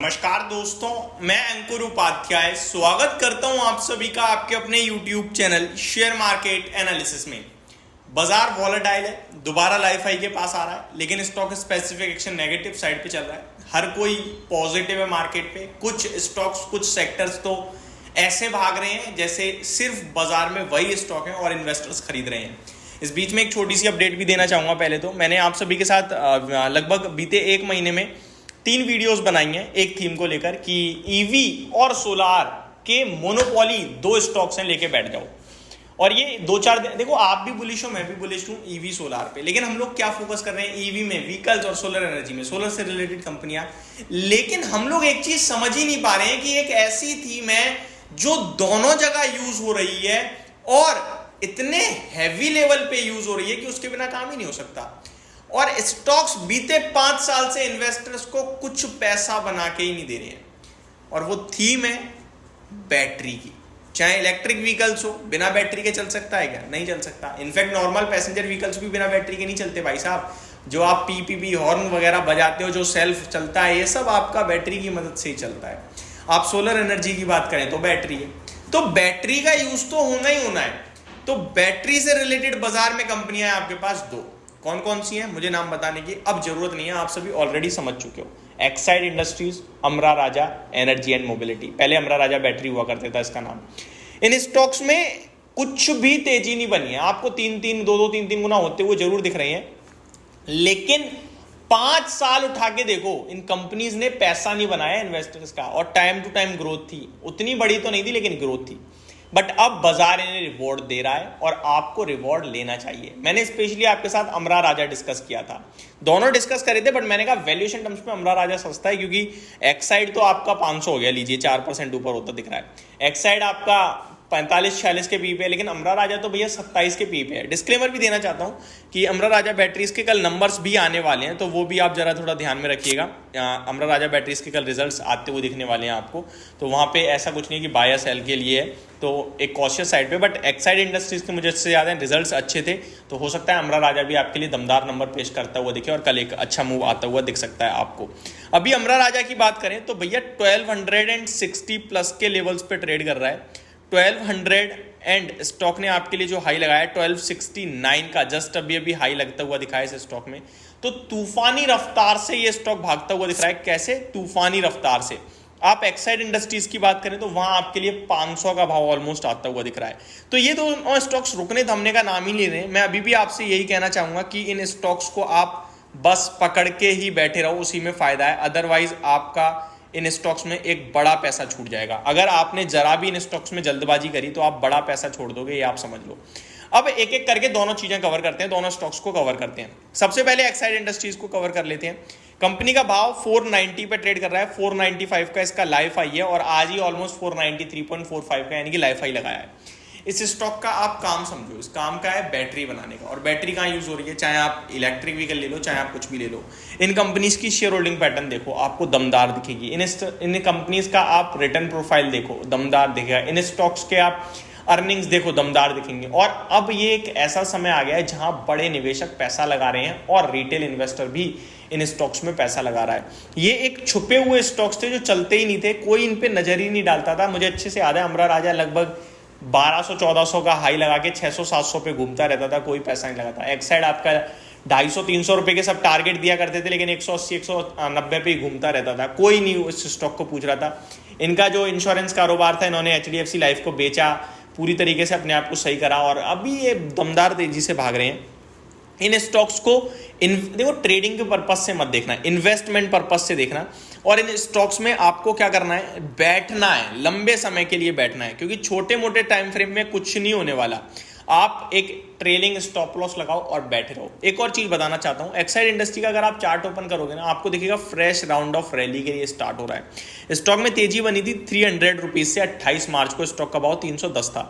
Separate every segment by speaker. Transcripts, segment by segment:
Speaker 1: नमस्कार दोस्तों, मैं अंकुर उपाध्याय स्वागत करता हूं आप सभी का आपके अपने YouTube channel share market analysis में। बाजार वॉलेटाइल है, दोबारा लाइफ हाई के पास आ रहा है, लेकिन stock specific action negative side पे चल रहा है। हर कोई पॉजिटिव है मार्केट पे। कुछ स्टॉक्स, कुछ सेक्टर्स तो ऐसे भाग रहे हैं जैसे सिर्फ बाजार में वही स्टॉक है और इन्वेस्टर्स खरीद रहे हैं। इस बीच में एक छोटी सी अपडेट भी देना चाहूंगा। पहले तो मैंने आप सभी के साथ लगभग बीते एक महीने में 3 वीडियोस बनाई हैं एक थीम को लेकर कि ईवी और सोलार के मोनोपोली 2 स्टॉक्स हैं, लेके बैठ जाओ। और ये 2-4 दिन देखो, आप भी बुलिश हो, मैं भी बुलिश हूँ ईवी सोलार पे, लेकिन हम लोग क्या फोकस कर रहे हैं ईवी में, व्हीकल्स और सोलर एनर्जी में, सोलर से रिलेटेड कंपनियां। लेकिन हम लोग एक चीज समझ ही नहीं पा रहे हैं कि एक ऐसी थीम है जो दोनों जगह यूज हो रही है और इतने हैवी लेवल पे यूज हो रही है कि उसके बिना काम ही नहीं हो सकता। और स्टॉक्स बीते 5 साल से इन्वेस्टर्स को कुछ पैसा बना के ही नहीं दे रहे हैं। और वो थीम है बैटरी की। चाहे इलेक्ट्रिक व्हीकल्स हो, बिना बैटरी के चल सकता है क्या? नहीं चल सकता। इनफैक्ट नॉर्मल पैसेंजर व्हीकल्स भी बिना बैटरी के नहीं चलते भाई साहब। जो आप पीपीपी हॉर्न वगैरह बजाते हो, जो सेल्फ चलता है, ये सब आपका बैटरी की मदद से ही चलता है। आप सोलर एनर्जी की बात करें तो बैटरी है। तो बैटरी का यूज तो होना ही होना है। तो बैटरी से रिलेटेड बाजार में कंपनियां हैं आपके पास 2। कौन कौन सी हैं मुझे नाम बताने की अब जरूरत नहीं है, आप सभी ऑलरेडी समझ चुके हो। Exide industries, Amara Raja energy and mobility. पहले अमरा राजा बैटरी हुआ करता था इसका नाम। इन स्टॉक्स में कुछ भी तेजी नहीं बनी है। आपको 3-3, 2-2, 3-3 गुना होते हुए जरूर दिख रहे हैं, लेकिन 5 साल उठा के देखो, इन कंपनीज ने पैसा नहीं बनाया इन्वेस्टर्स का, और टाइम टू टाइम ग्रोथ थी। उतनी बड़ी तो नहीं थी, लेकिन ग्रोथ थी। बट अब बाजार इन्हें रिवॉर्ड दे रहा है और आपको रिवॉर्ड लेना चाहिए। मैंने स्पेशली आपके साथ अमरा राजा डिस्कस किया था, दोनों डिस्कस करे थे, बट मैंने कहा वैल्यूएशन टर्म्स में अमरा राजा सस्ता है, क्योंकि एक्साइड तो आपका 500 हो गया, लीजिए 4% ऊपर होता दिख रहा है। एक्साइड आपका 45-46 के पी पे है, लेकिन अमरा राजा तो भैया 27 के पी पे है। डिस्क्लेमर भी देना चाहता हूं कि अमरा राजा बैटरीज के कल नंबर्स भी आने वाले हैं, तो वो भी आप जरा थोड़ा ध्यान में रखिएगा। अमरा राजा बैटरीज के कल रिजल्ट्स आते हुए दिखने वाले हैं आपको, तो वहां पे ऐसा कुछ नहीं कि बाय या सेल के लिए है, तो एक कॉशियस साइड पे। बट एक्साइड इंडस्ट्रीज के मुझे इससे ज़्यादा रिजल्ट्स अच्छे थे, तो हो सकता है अमरा राजा भी आपके लिए दमदार नंबर पेश करता हुआ दिखे और कल एक अच्छा मूव आता हुआ दिख सकता है आपको। अभी अमरा राजा की बात करें तो भैया 1260 प्लस के लेवल्स पे ट्रेड कर रहा है। 1200 एंड स्टॉक ने आपके लिए जो हाई लगाया 1269 का, जस्ट अभी अभी हाई लगता हुआ दिखा है इस स्टॉक में। तो तूफानी रफ्तार से ये स्टॉक भागता हुआ दिख रहा है। कैसे? तूफानी रफ्तार से। आप एक्साइड इंडस्ट्रीज की बात करें तो वहां आपके लिए 500 का भाव ऑलमोस्ट आता हुआ दिख रहा है। तो ये दोनों स्टॉक्स रुकने थमने का नाम ही ले रहे हैं। मैं अभी भी आपसे यही कहना चाहूंगा कि इन स्टॉक्स को आप बस पकड़ के ही बैठे रहो, उसी में फायदा है। अदरवाइज आपका इन स्टॉक्स में एक बड़ा पैसा छूट जाएगा। अगर आपने जरा भी इन स्टॉक्स में जल्दबाजी करी तो आप बड़ा पैसा छोड़ दोगे, ये आप समझ लो। अब एक एक करके दोनों चीजें कवर करते हैं, दोनों स्टॉक्स को कवर करते हैं। सबसे पहले एक्साइड इंडस्ट्रीज को कवर कर लेते हैं। कंपनी का भाव 490 पे ट्रेड कर रहा है। 495 का इसका लाइफ हाई है और आज ही ऑलमोस्ट 493.45 का यानी कि लाइफ हाई लगाया है। इस स्टॉक का आप काम समझो, इस काम का है बैटरी बनाने का। और बैटरी कहाँ यूज हो रही है? चाहे आप इलेक्ट्रिक व्हीकल ले लो, चाहे आप कुछ भी ले लो। इन कंपनीज की शेयर होल्डिंग पैटर्न देखो, आपको दमदार दिखेगी। इन कंपनीज का आप रिटर्न प्रोफाइल देखो, दमदार दिखेगा। इन स्टॉक्स के आप अर्निंग्स देखो, दमदार दिखेंगे। और अब ये एक ऐसा समय आ गया है जहां बड़े निवेशक पैसा लगा रहे हैं और रिटेल इन्वेस्टर भी इन स्टॉक्स में पैसा लगा रहा है। ये एक छुपे हुए स्टॉक्स थे जो चलते ही नहीं थे, कोई इन पे नजर ही नहीं डालता था। मुझे अच्छे से याद है, अमरा राजा लगभग 1200-1400 का हाई लगा के 600-700 पे घूमता रहता था, कोई पैसा नहीं लगाता। एक्साइड आपका 250-300 रुपए के सब टारगेट दिया करते थे, लेकिन 180-190 पे ही घूमता रहता था। कोई नहीं इस स्टॉक को पूछ रहा था। इनका जो इंश्योरेंस कारोबार था, इन्होंने HDFC लाइफ को बेचा, पूरी तरीके से अपने आप को सही करा और अभी ये दमदार तेजी से भाग रहे हैं। इन स्टॉक्स को देखो, ट्रेडिंग के पर्पज से मत देखना, इन्वेस्टमेंट पर्पज से देखना। और इन स्टॉक्स में आपको क्या करना है? बैठना है, लंबे समय के लिए बैठना है, क्योंकि छोटे मोटे टाइम फ्रेम में कुछ नहीं होने वाला। आप एक ट्रेलिंग स्टॉप लॉस लगाओ और बैठे रहो। एक और चीज बताना चाहता हूं, एक्साइड इंडस्ट्री का अगर आप चार्ट ओपन करोगे ना, आपको दिखेगा फ्रेश राउंड ऑफ रैली के लिए स्टार्ट हो रहा है। स्टॉक में तेजी बनी थी 300 रुपीज से। 28 मार्च को स्टॉक का भाव 310 था,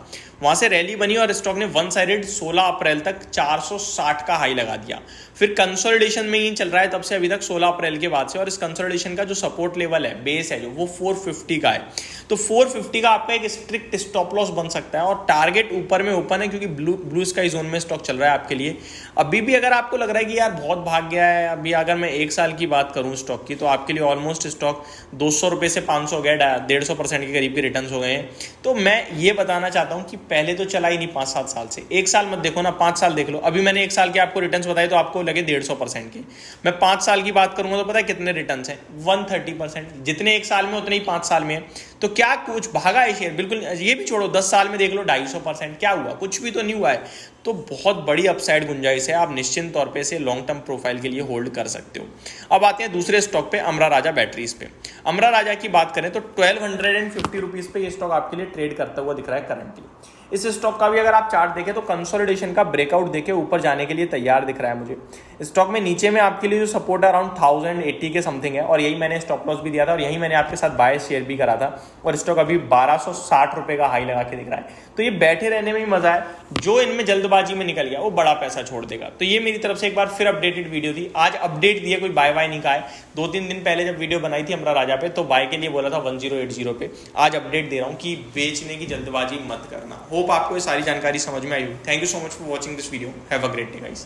Speaker 1: वहां से रैली बनी और स्टॉक ने वन साइडेड 16 अप्रैल तक 460 का हाई लगा दिया। फिर कंसोलिडेशन में ही चल रहा है तब से अभी तक, 16 अप्रैल के बाद से। और इस कंसोलिडेशन का जो सपोर्ट लेवल है, बेस है जो, वो 450 का है। तो 450 का आपका एक स्ट्रिक्ट स्टॉप लॉस बन सकता है और टारगेट ऊपर में ओपन है, क्योंकि ब्लू स्काई जोन जोन में स्टॉक चल रहा है आपके लिए। अभी भी अगर आपको लग रहा है कि यार बहुत भाग गया है, अभी अगर मैं 1 साल की बात करूं स्टॉक की, तो आपके लिए ऑलमोस्ट स्टॉक 200 रुपये से 500 गया, 150% के करीब के रिटर्न हो गए हैं। तो मैं ये बताना चाहता हूँ कि पहले तो चला ही नहीं 5-7 साल से। 1 साल मत देखो ना, 5 साल देख लो। अभी मैंने 1 साल के आपको रिटर्न बताए तो आपको लगे 150% के। मैं 5 साल की बात करूंगा तो पता है कितने रिटर्न हैं? 130%। जितने 1 साल में उतने ही 5 साल में है। तो क्या कुछ भागा है शेयर? बिल्कुल। ये भी छोड़ो, 10 साल में देख लो 250%। क्या हुआ? कुछ भी तो नहीं हुआ है। तो बहुत बड़ी अपसाइड गुंजाइश है, आप निश्चित तौर पे इसे लॉन्ग टर्म प्रोफाइल के लिए होल्ड कर सकते हो। अब आते हैं दूसरे स्टॉक पे, अमरा राजा बैटरीज पे। अमरा राजा की बात करें तो 1250 रुपीज़ पे ये स्टॉक आपके लिए ट्रेड करता हुआ दिख रहा है करंटली। इस स्टॉक का भी अगर आप चार्ट देखें तो कंसोलिडेशन का ब्रेकआउट देके ऊपर जाने के लिए तैयार दिख रहा है मुझे। स्टॉक में नीचे में आपके लिए जो सपोर्ट अराउंड 1080 के समथिंग है, और यही मैंने स्टॉप लॉस भी दिया था और यही मैंने आपके साथ बाय शेयर भी करा था। और स्टॉक अभी 1260 रुपये का हाई लगा के दिख रहा है। तो ये बैठे रहने में ही मजा है। जो इनमें जल्दबाजी में निकल गया वो बड़ा पैसा छोड़ देगा। तो ये मेरी तरफ से एक बार फिर अपडेटेड वीडियो थी। आज अपडेट दिया, कोई बाय बाय नहीं कहा है। 2-3 दिन पहले जब वीडियो बनाई थी अमरा राजा पे तो बाय के लिए बोला था 1080 पे। आज अपडेट दे रहा हूँ कि बेचने की जल्दबाजी मत करना। होप आपको ये सारी जानकारी समझ में आई हो। Thank you so much for watching this video. Have a great day guys.